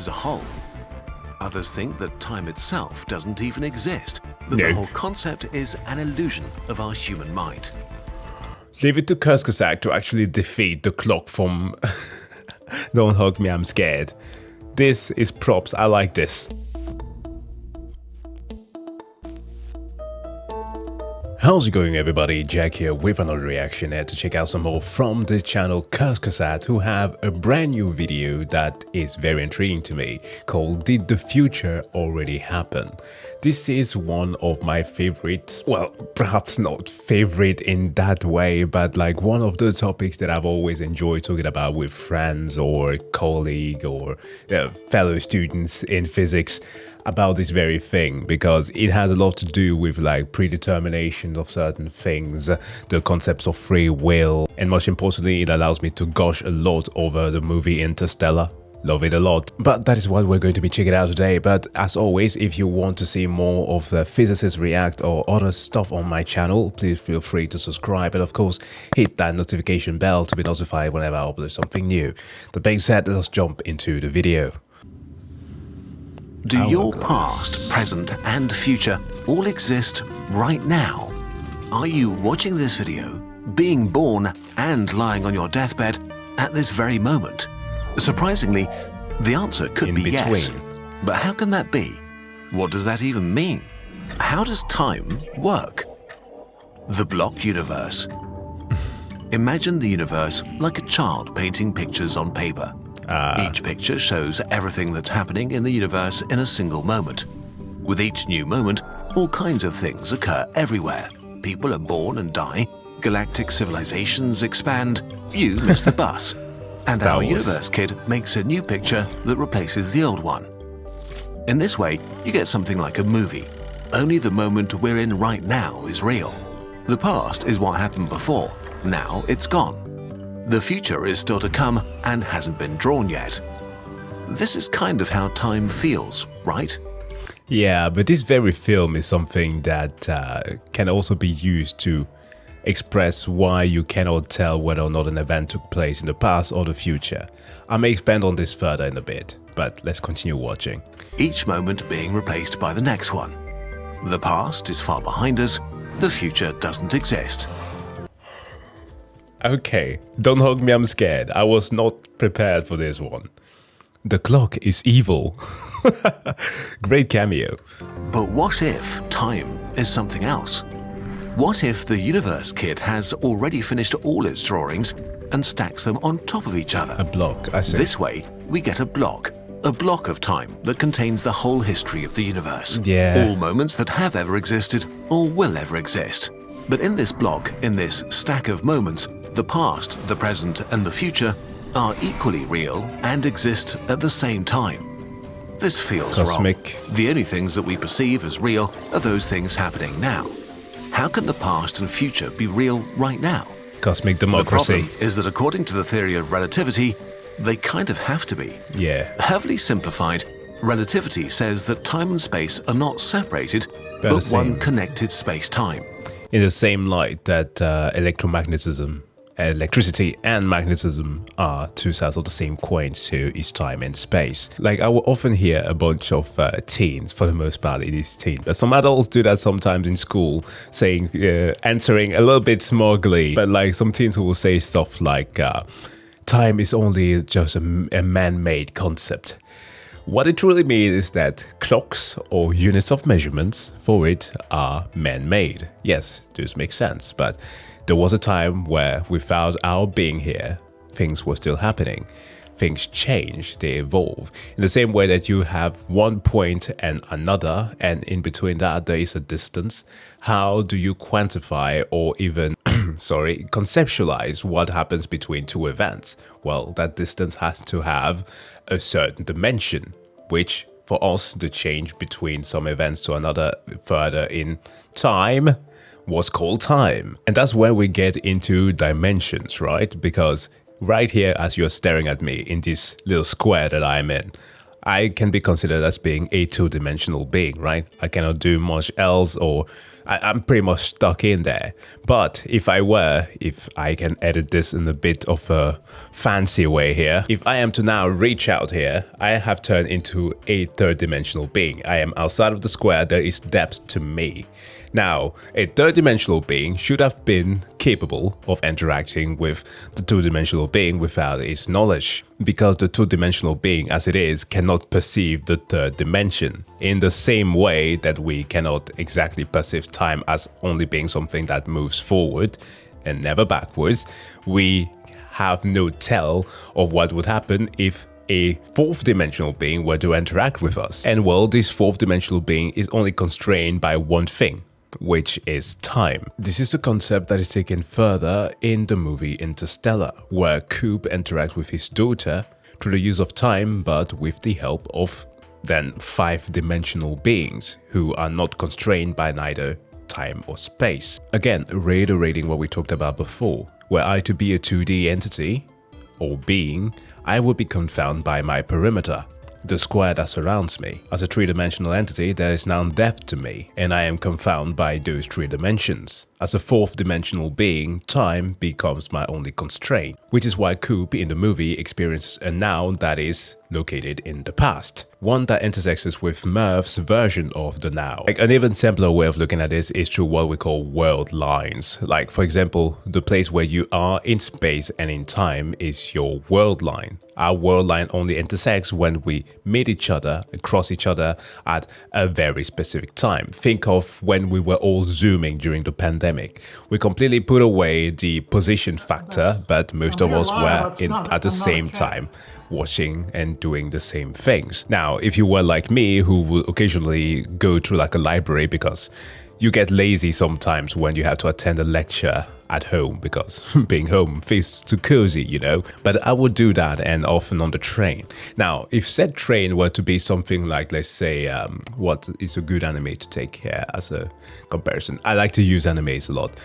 as a whole. Others think that time itself doesn't even exist, that the whole concept is an illusion of our human mind. Leave it to Kurzgesagt to actually defeat the clock from Don't Hug Me, I'm Scared. This is props, I like this. How's it going, everybody? Jack here with another reaction here to check out some more from the channel Kurzgesagt, who have a brand new video that is very intriguing to me called Did the Future Already Happen? This is one of my favorites, well, perhaps not favorite in that way, but like one of the topics that I've always enjoyed talking about with friends or colleague or fellow students in physics about this very thing, because it has a lot to do with like predetermination of certain things, the concepts of free will, and most importantly, it allows me to gush a lot over the movie Interstellar. Love it a lot. But that is what we're going to be checking out today. But as always, if you want to see more of the Physicist React or other stuff on my channel, please feel free to subscribe and of course hit that notification bell to be notified whenever I upload something new. That being said, let's jump into the video. Do your past, present and future all exist right now? Are you watching this video, being born and lying on your deathbed at this very moment? Surprisingly, the answer could be yes. But how can that be? What does that even mean? How does time work? The block universe. Imagine the universe like a child painting pictures on paper. Each picture shows everything that's happening in the universe in a single moment. With each new moment, all kinds of things occur everywhere. People are born and die, galactic civilizations expand, you miss the bus. And our universe kid makes a new picture that replaces the old one. In this way, you get something like a movie. Only the moment we're in right now is real. The past is what happened before. Now it's gone. The future is still to come and hasn't been drawn yet. This is kind of how time feels, right? Yeah, but this very film is something that can also be used to express why you cannot tell whether or not an event took place in the past or the future. I may expand on this further in a bit, but let's continue watching. Each moment being replaced by the next one. The past is far behind us, the future doesn't exist. Okay, Don't Hug Me, I'm Scared. I was not prepared for this one. The clock is evil. Great cameo. But what if time is something else? What if the universe kid has already finished all its drawings and stacks them on top of each other? A block, I see. This way, we get a block of time that contains the whole history of the universe. Yeah. All moments that have ever existed or will ever exist. But in this block, in this stack of moments, the past, the present, and the future are equally real and exist at the same time. This feels wrong. The only things that we perceive as real are those things happening now. How can the past and future be real right now? Cosmic democracy. The problem is that according to the theory of relativity, they kind of have to be. Yeah. Heavily simplified, relativity says that time and space are not separated, but one connected space-time. In the same light that electricity and magnetism are two sides of the same coin, so is time and space. Like, I will often hear a bunch of teens, for the most part it is teens, but some adults do that sometimes in school, saying, answering a little bit smugly, but like some teens who will say stuff like, time is only just a man-made concept. What it really means is that clocks or units of measurements for it are man-made. Yes, this makes sense, but there was a time where without our being here, things were still happening. Things change, they evolve. In the same way that you have one point and another, and in between that there is a distance, how do you quantify or even conceptualize what happens between two events? Well, that distance has to have a certain dimension, which for us, the change between some events to another further in time was called time. And that's where we get into dimensions, right? Because right here, as you're staring at me in this little square that I'm in, I can be considered as being a two-dimensional being, right? I cannot do much else or I'm pretty much stuck in there. But if I can edit this in a bit of a fancy way here, if I am to now reach out here, I have turned into a third-dimensional being. I am outside of the square, there is depth to me. Now, a third-dimensional being should have been capable of interacting with the two-dimensional being without its knowledge, because the two-dimensional being as it is cannot perceive the third dimension, in the same way that we cannot exactly perceive time as only being something that moves forward and never backwards. We have no tell of what would happen if a fourth dimensional being were to interact with us. And well, this fourth dimensional being is only constrained by one thing, which is time. This is a concept that is taken further in the movie Interstellar, where Coop interacts with his daughter through the use of time, but with the help of then five-dimensional beings who are not constrained by neither time or space. Again, reiterating what we talked about before, were I to be a 2D entity or being, I would be confounded by my perimeter, the square that surrounds me. As a three-dimensional entity, there is now depth to me, and I am confounded by those three dimensions. As a fourth-dimensional being, time becomes my only constraint, which is why Coop in the movie experiences a now that is located in the past, one that intersects with Murph's version of the now. Like, an even simpler way of looking at this is through what we call world lines. Like, for example, the place where you are in space and in time is your world line. Our world line only intersects when we meet each other and cross each other at a very specific time. Think of when we were all Zooming during the pandemic. We completely put away the position factor, but most of us were at the same time watching and doing the same things. Now, if you were like me, who would occasionally go through like a library because you get lazy sometimes when you have to attend a lecture at home because being home feels too cozy, you know, but I would do that, and often on the train. Now, if said train were to be something like, let's say, what is a good anime to take here as a comparison? I like to use animes a lot.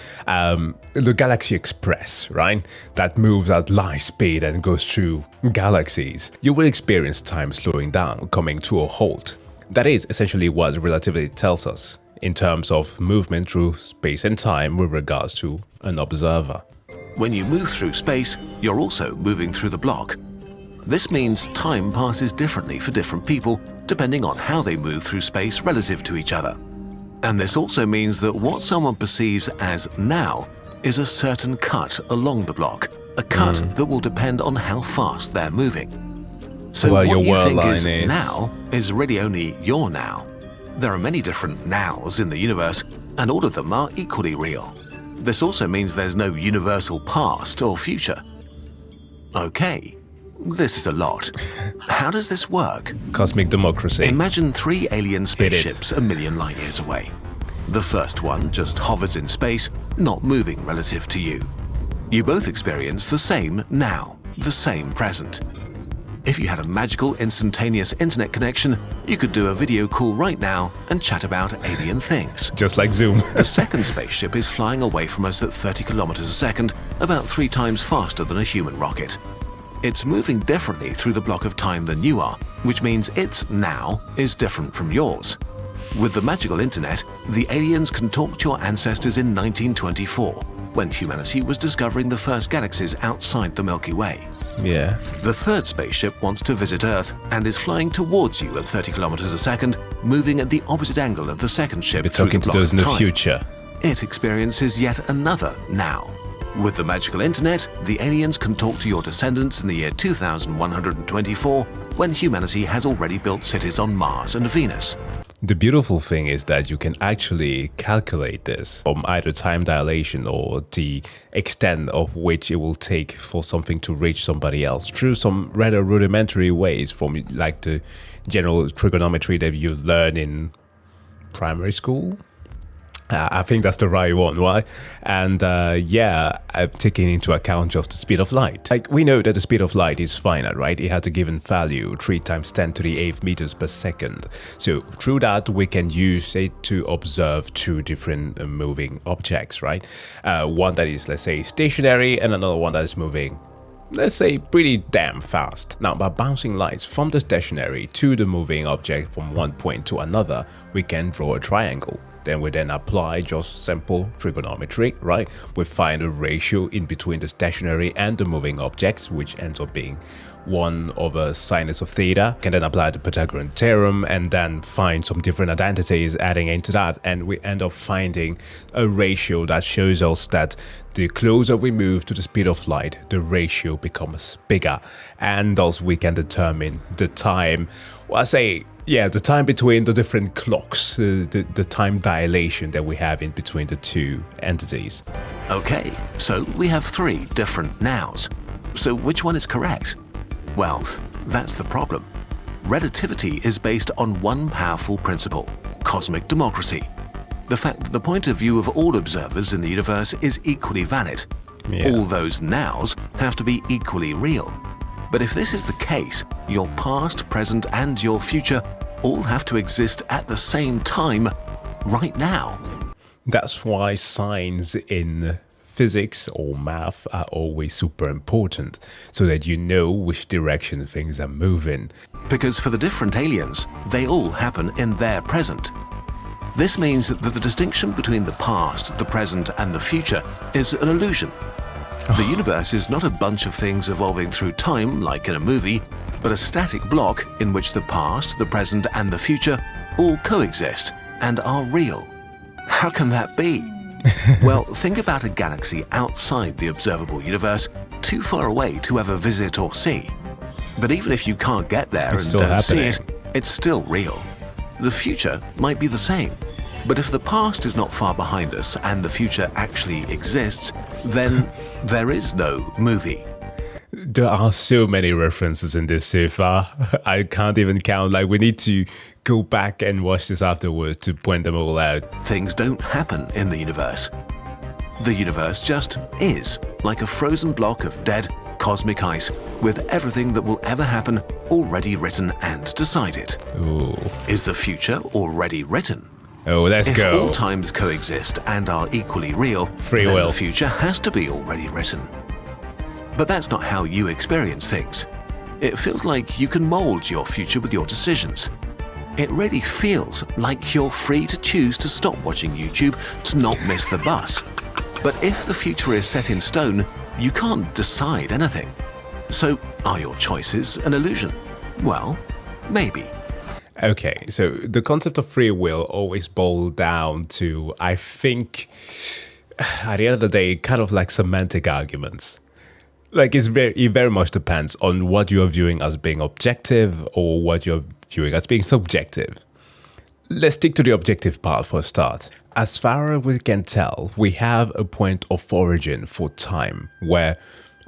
The Galaxy Express, right? That moves at light speed and goes through galaxies. You will experience time slowing down, coming to a halt. That is essentially what relativity tells us in terms of movement through space and time with regards to an observer. When you move through space, you're also moving through the block. This means time passes differently for different people, depending on how they move through space relative to each other. And this also means that what someone perceives as now is a certain cut along the block, a cut that will depend on how fast they're moving. So well, what your you think line is now is really only your now. There are many different nows in the universe, and all of them are equally real. This also means there's no universal past or future. Okay, this is a lot. How does this work? Cosmic democracy. Imagine 3 alien spaceships a million light years away. The first one just hovers in space, not moving relative to you. You both experience the same now, the same present. If you had a magical instantaneous internet connection, you could do a video call right now and chat about alien things. Just like Zoom. The second spaceship is flying away from us at 30 kilometers a second, about 3 times faster than a human rocket. It's moving differently through the block of time than you are, which means its now is different from yours. With the magical internet, the aliens can talk to your ancestors in 1924, when humanity was discovering the first galaxies outside the Milky Way. Yeah. The third spaceship wants to visit Earth and is flying towards you at 30 kilometers a second, moving at the opposite angle of the second ship We're through talking the to block those of in the time. future. It experiences yet another now. With the magical internet, the aliens can talk to your descendants in the year 2124, when humanity has already built cities on Mars and Venus. The beautiful thing is that you can actually calculate this from either time dilation or the extent of which it will take for something to reach somebody else through some rather rudimentary ways, from like the general trigonometry that you learn in primary school. I think that's the right one, right? And yeah, I'm taking into account just the speed of light. Like, we know that the speed of light is finite, right? It has a given value, 3 × 10⁸ meters per second. So through that, we can use it to observe 2 different moving objects, right? One that is, let's say, stationary, and another one that is moving, let's say, pretty damn fast. Now, by bouncing lights from the stationary to the moving object from one point to another, we can draw a triangle. Then we then apply just simple trigonometry, right? We find a ratio in between the stationary and the moving objects, which ends up being 1 over sinus of theta. Can then apply the Pythagorean theorem and then find some different identities adding into that, and we end up finding a ratio that shows us that the closer we move to the speed of light, the ratio becomes bigger, and thus we can determine the time. Well, the time between the different clocks, the time dilation that we have in between the two entities. Okay, so we have 3 different nows. So which one is correct? Well, that's the problem. Relativity is based on one powerful principle: cosmic democracy. The fact that the point of view of all observers in the universe is equally valid. Yeah. All those nows have to be equally real. But if this is the case, your past, present, and your future all have to exist at the same time, right now. That's why signs in physics or math are always super important, so that you know which direction things are moving. Because for the different aliens, they all happen in their present. This means that the distinction between the past, the present, and the future is an illusion. The universe is not a bunch of things evolving through time like in a movie, but a static block in which the past, the present, and the future all coexist and are real. How can that be? Well, think about a galaxy outside the observable universe, too far away to ever visit or see. But even if you can't get there It's and still don't see happening. it, it's still real. The future might be the same. But if the past is not far behind us and the future actually exists, then there is no movie. There are so many references in this so far. I can't even count. Like, we need to go back and watch this afterwards to point them all out. Things don't happen in the universe. The universe just is, like a frozen block of dead cosmic ice, with everything that will ever happen already written and decided. Ooh. Is the future already written? Oh, let's If go. all times coexist and are equally real, Free then will. the future has to be already written. But that's not how you experience things. It feels like you can mold your future with your decisions. It really feels like you're free to choose to stop watching YouTube to not miss the bus. But if the future is set in stone, you can't decide anything. So are your choices an illusion? Well, maybe. Okay, so the concept of free will always boils down to, I think, at the end of the day, kind of like semantic arguments. Like, it very much depends on what you're viewing as being objective or what you're viewing as being subjective. Let's stick to the objective part for a start. As far as we can tell, we have a point of origin for time where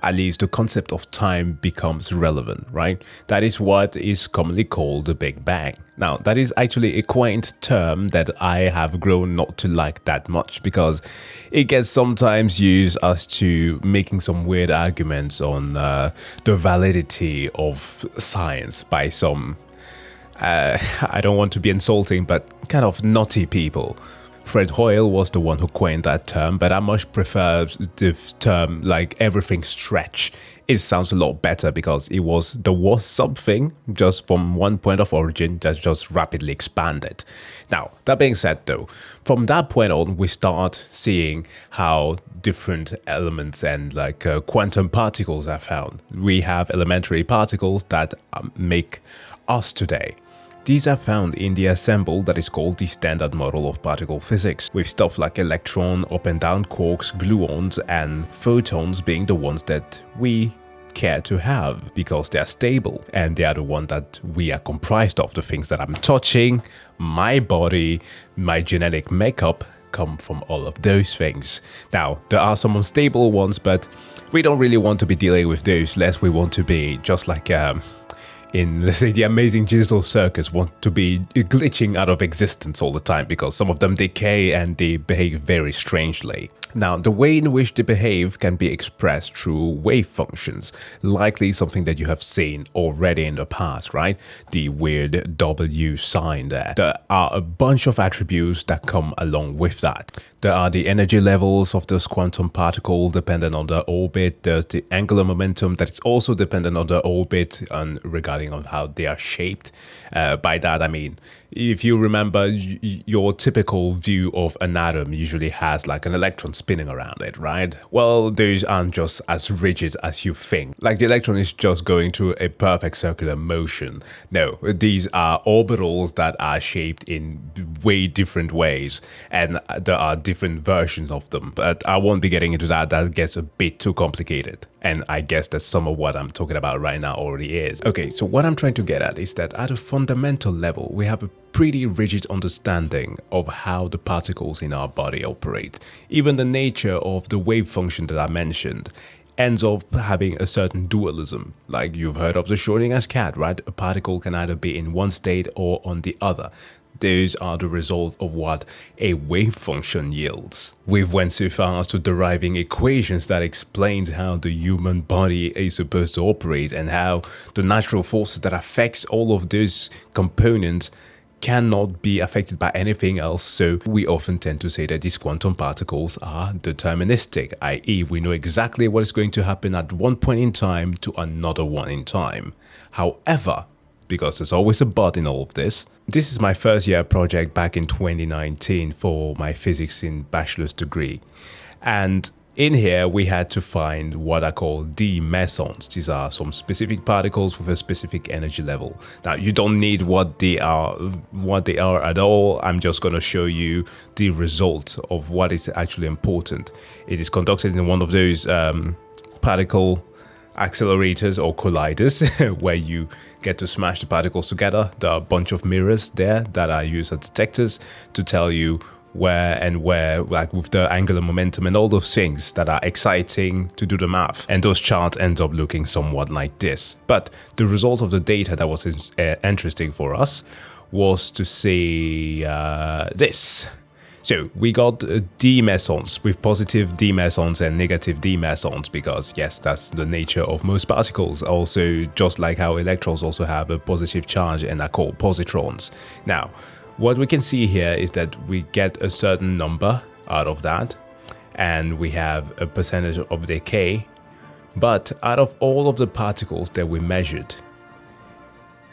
at least the concept of time becomes relevant, right? That is what is commonly called the Big Bang. Now, that is actually a quaint term that I have grown not to like that much, because it gets sometimes used as to making some weird arguments on the validity of science by some, I don't want to be insulting, but kind of naughty people. Fred Hoyle was the one who coined that term, but I much prefer the term like everything stretch. It sounds a lot better because there was something just from one point of origin that just rapidly expanded. Now, that being said though, from that point on, we start seeing how different elements and like quantum particles are found. We have elementary particles that make us today. These are found in the ensemble that is called the standard model of particle physics, with stuff like electron, up and down quarks, gluons, and photons being the ones that we care to have because they are stable and they are the one that we are comprised of. The things that I'm touching, my body, my genetic makeup come from all of those things. Now, there are some unstable ones, but we don't really want to be dealing with those, lest we want to be just like in, let's say, the Amazing Digital Circus, want to be glitching out of existence all the time because some of them decay and they behave very strangely. Now, the way in which they behave can be expressed through wave functions, likely something that you have seen already in the past, right? The weird W sign there. There are a bunch of attributes that come along with that. There are the energy levels of those quantum particles dependent on their orbit. There's the angular momentum that is also dependent on their orbit and regarding on how they are shaped. By that I mean, if you remember, your typical view of an atom usually has like an electron spinning around it, right? Well, those aren't just as rigid as you think. Like the electron is just going through a perfect circular motion. No, these are orbitals that are shaped in way different ways, and there are different versions of them. But I won't be getting into that. That gets a bit too complicated. And I guess that's some of what I'm talking about right now already is. Okay, so what I'm trying to get at is that at a fundamental level, we have a pretty rigid understanding of how the particles in our body operate. Even the nature of the wave function that I mentioned ends up having a certain dualism. Like you've heard of the Schrodinger's cat, right? A particle can either be in one state or on the other. Those are the result of what a wave function yields. We've went so far as to deriving equations that explains how the human body is supposed to operate and how the natural forces that affects all of those components cannot be affected by anything else. So we often tend to say that these quantum particles are deterministic, i.e. we know exactly what is going to happen at one point in time to another one in time. However, because there's always a but in all of this. This is my first year project back in 2019 for my physics in bachelor's degree. And in here, we had to find what I call D mesons. These are some specific particles with a specific energy level. Now, you don't need what they are at all. I'm just going to show you the result of what is actually important. It is conducted in one of those particle accelerators or colliders where you get to smash the particles together. There are a bunch of mirrors there that are used as detectors to tell you where, like with the angular momentum and all those things that are exciting to do the math. And those charts end up looking somewhat like this. But the result of the data that was interesting for us was to see this. So we got D mesons with positive D mesons and negative D mesons because yes, that's the nature of most particles. Also, just like how electrons also have a positive charge and are called positrons. Now, what we can see here is that we get a certain number out of that and we have a percentage of decay. But out of all of the particles that we measured,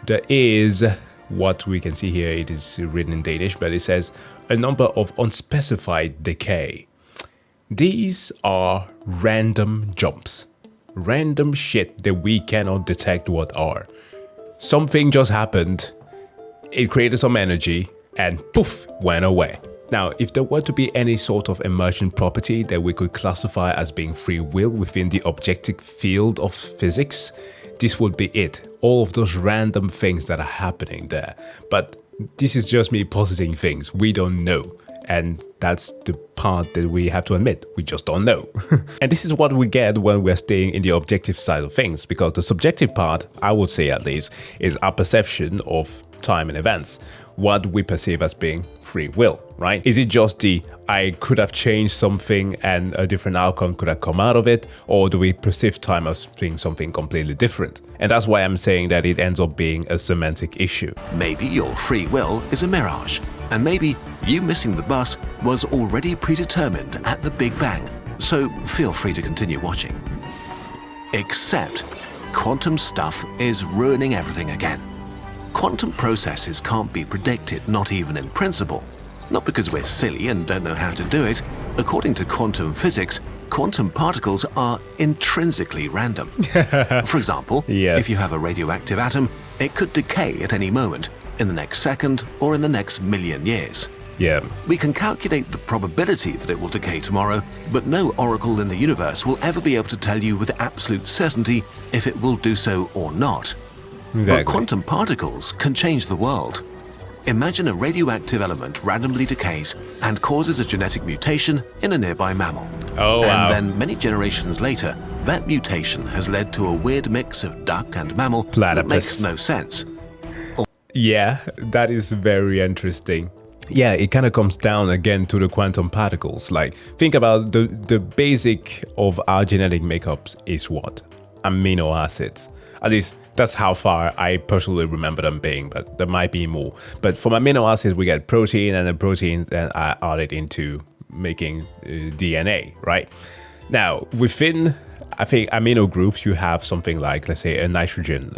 there is what we can see here. It is written in Danish, but it says a number of unspecified decay. These are random jumps, random shit that we cannot detect what are. Something just happened, it created some energy, and poof, went away. Now, if there were to be any sort of emergent property that we could classify as being free will within the objective field of physics, this would be it. All of those random things that are happening there. But this is just me positing things. We don't know. And that's the part that we have to admit. We just don't know. And this is what we get when we're staying in the objective side of things. Because the subjective part, I would say at least, is our perception of time and events. What we perceive as being free will, right? Is it just the I could have changed something and a different outcome could have come out of it? Or do we perceive time as being something completely different? And that's why I'm saying that it ends up being a semantic issue. Maybe your free will is a mirage, and maybe you missing the bus was already predetermined at the Big Bang, so feel free to continue watching. Except quantum stuff is ruining everything again. Quantum processes can't be predicted, not even in principle. Not because we're silly and don't know how to do it. According to quantum physics, quantum particles are intrinsically random. For example, yes. If you have a radioactive atom, it could decay at any moment, in the next second or in the next million years. Yeah. We can calculate the probability that it will decay tomorrow, but no oracle in the universe will ever be able to tell you with absolute certainty if it will do so or not. Exactly. But quantum particles can change the world. Imagine a radioactive element randomly decays and causes a genetic mutation in a nearby mammal. Oh, wow. And then many generations later, that mutation has led to a weird mix of duck and mammal that makes no sense. Yeah, that is very interesting. Yeah, it kind of comes down again to the quantum particles. Like, think about the basic of our genetic makeups is what? Amino acids. At least that's how far I personally remember them being, but there might be more. But from amino acids, we get protein, and the protein then are added into making DNA, right? Now, within, I think, amino groups, you have something like, let's say, a nitrogen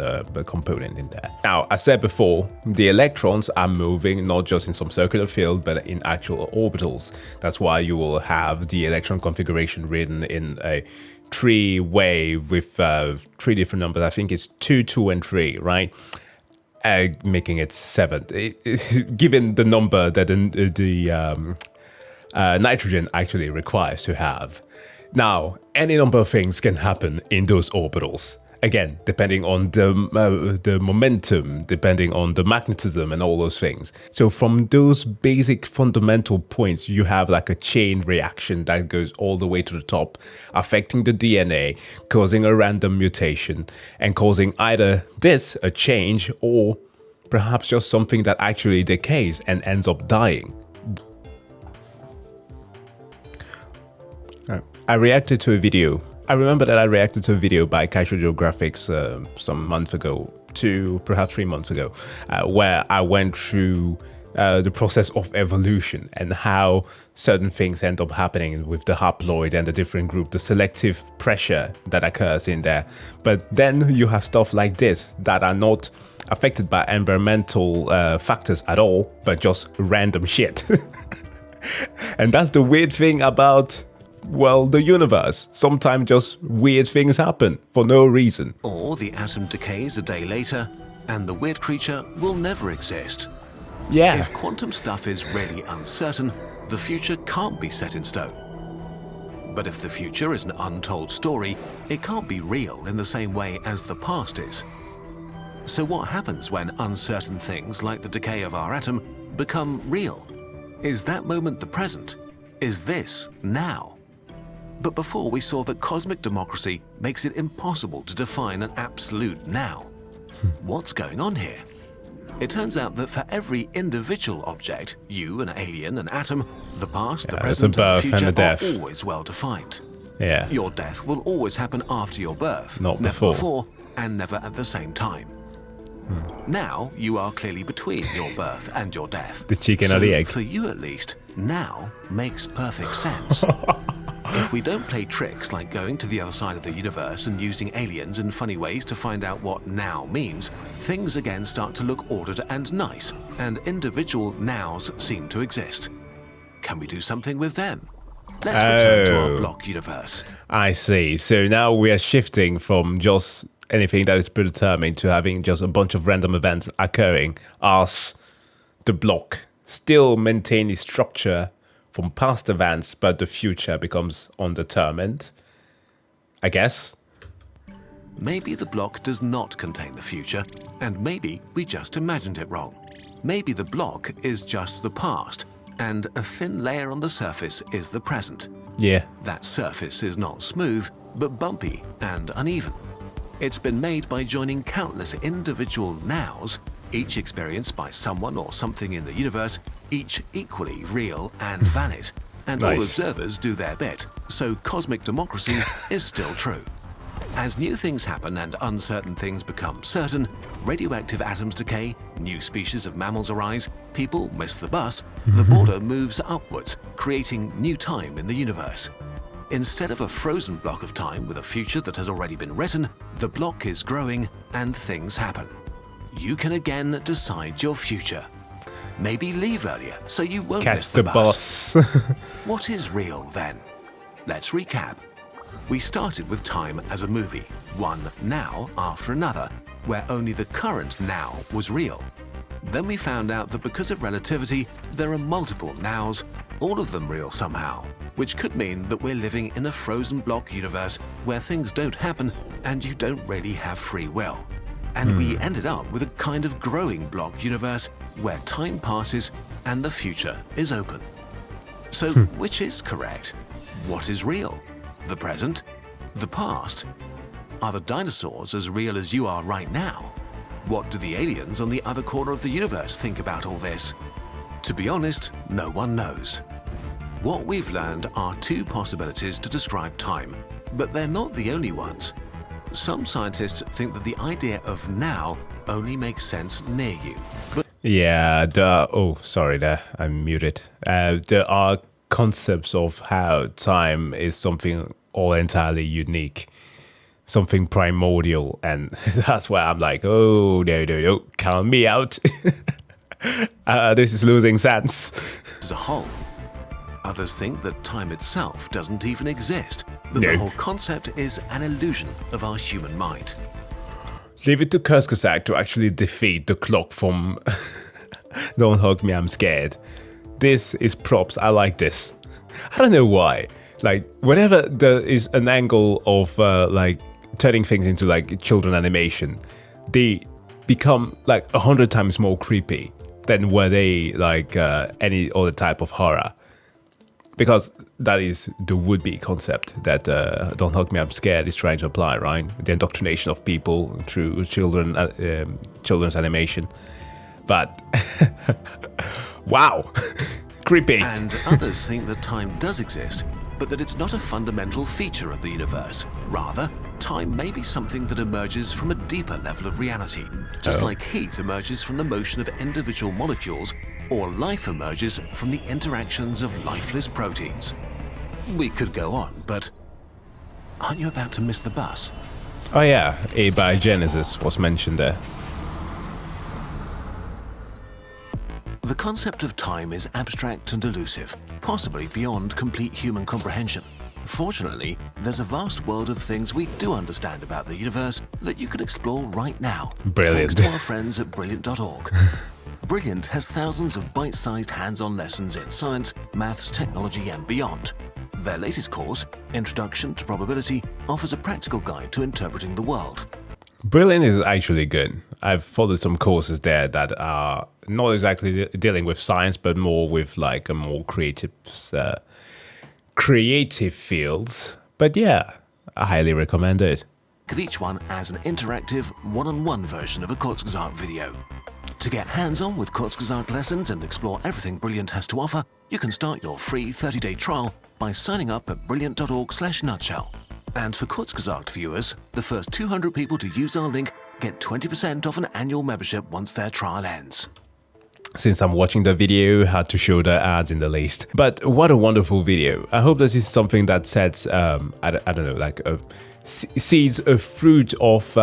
component in there. Now, as said before, the electrons are moving not just in some circular field, but in actual orbitals. That's why you will have the electron configuration written in a three-way with 3 different numbers. I think it's 2, 2, and 3, right? Making it 7. Given the number that the nitrogen actually requires to have. Now, any number of things can happen in those orbitals. Again, depending on the momentum, depending on the magnetism and all those things. So from those basic fundamental points, you have like a chain reaction that goes all the way to the top, affecting the DNA, causing a random mutation, and causing either this, a change, or perhaps just something that actually decays and ends up dying. I reacted to a video. I remember that I reacted to a video by Casual Geographics some months ago, 2, perhaps 3 months ago, where I went through the process of evolution and how certain things end up happening with the haploid and the different group, the selective pressure that occurs in there. But then you have stuff like this that are not affected by environmental factors at all, but just random shit. And that's the weird thing about, well, the universe. Sometimes just weird things happen for no reason. Or the atom decays a day later, and the weird creature will never exist. Yeah. If quantum stuff is really uncertain, the future can't be set in stone. But if the future is an untold story, it can't be real in the same way as the past is. So what happens when uncertain things like the decay of our atom become real? Is that moment the present? Is this now? But before, we saw that cosmic democracy makes it impossible to define an absolute now. What's going on here? It turns out that for every individual object, you, an alien, an atom, the past, the present, and the future are always well defined. Yeah. Your death will always happen after your birth, Not never before, and never at the same time. Now you are clearly between your birth and your death. The chicken or the egg. For you at least, now makes perfect sense. If we don't play tricks like going to the other side of the universe and using aliens in funny ways to find out what now means, things again start to look ordered and nice, and individual nows seem to exist. Can we do something with them? Let's return to our block universe. I see. So now we are shifting from just anything that is predetermined to having just a bunch of random events occurring as the block still maintain its structure from past events, but the future becomes undetermined, I guess. Maybe the block does not contain the future, and maybe we just imagined it wrong. Maybe the block is just the past, and a thin layer on the surface is the present. Yeah. That surface is not smooth, but bumpy and uneven. It's been made by joining countless individual nows, each experienced by someone or something in the universe, each equally real and valid. And all observers do their bit, so cosmic democracy is still true. As new things happen and uncertain things become certain, radioactive atoms decay, new species of mammals arise, people miss the bus, the border moves upwards, creating new time in the universe. Instead of a frozen block of time with a future that has already been written, the block is growing and things happen. You can again decide your future. Maybe leave earlier so you won't miss the bus. What is real then? Let's recap. We started with time as a movie, one now after another, where only the current now was real. Then we found out that because of relativity, there are multiple nows, all of them real somehow, which could mean that we're living in a frozen block universe where things don't happen and you don't really have free will. And we ended up with a kind of growing block universe where time passes and the future is open. So which is correct? What is real? The present? The past? Are the dinosaurs as real as you are right now? What do the aliens on the other corner of the universe think about all this? To be honest, no one knows. What we've learned are two possibilities to describe time, but they're not the only ones. Some scientists think that the idea of now only makes sense near you. But yeah, sorry there, I'm muted. There are concepts of how time is something all entirely unique, something primordial, and that's why I'm like, oh, no, count me out. This is losing sense. As a whole, others think that time itself doesn't even exist, that No. the whole concept is an illusion of our human mind. Leave it to Kurzgesagt to actually defeat the clock from Don't Hug Me, I'm Scared. This is props. I like this. I don't know why. Like, whenever there is an angle of like turning things into like children animation, they become like 100 times more creepy than were they like any other type of horror. Because that is the would-be concept that Don't Hug Me, I'm Scared is trying to apply, right? The indoctrination of people through children's animation. But, wow, creepy. And others think that time does exist, but that it's not a fundamental feature of the universe. Rather, time may be something that emerges from a deeper level of reality, just like heat emerges from the motion of individual molecules, or life emerges from the interactions of lifeless proteins. We could go on, but aren't you about to miss the bus? Oh yeah, abiogenesis was mentioned there. The concept of time is abstract and elusive, possibly beyond complete human comprehension. Fortunately, there's a vast world of things we do understand about the universe that you can explore right now. Brilliant. Thanks to our friends at brilliant.org. Brilliant has thousands of bite-sized hands-on lessons in science, maths, technology, and beyond. Their latest course, Introduction to Probability, offers a practical guide to interpreting the world. Brilliant is actually good. I've followed some courses there that are not exactly dealing with science, but more with like a more creative fields. But yeah, I highly recommend it. Think of each one as an interactive, one-on-one version of a Kurzgesagt video. To get hands-on with Kurzgesagt lessons and explore everything Brilliant has to offer, you can start your free 30-day trial by signing up at brilliant.org/nutshell. And for Kurzgesagt viewers, the first 200 people to use our link get 20% off an annual membership once their trial ends. Since I'm watching the video, had to show the ads in the list. But what a wonderful video. I hope this is something that sets, I don't know, like seeds a fruit of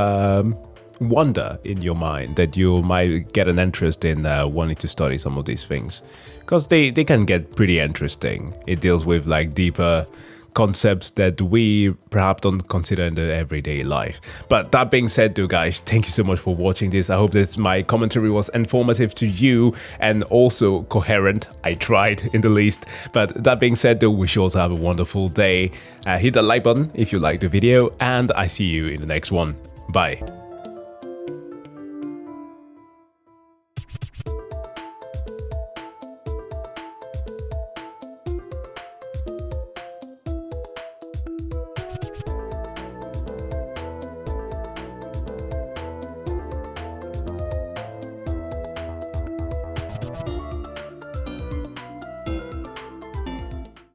wonder in your mind, that you might get an interest in wanting to study some of these things. Because they can get pretty interesting. It deals with like deeper concepts that we perhaps don't consider in the everyday life. But that being said, though, guys, thank you so much for watching this. I hope that my commentary was informative to you and also coherent. I tried in the least. But that being said, though, wish you also have a wonderful day. Hit the like button if you liked the video, and I see you in the next one. Bye.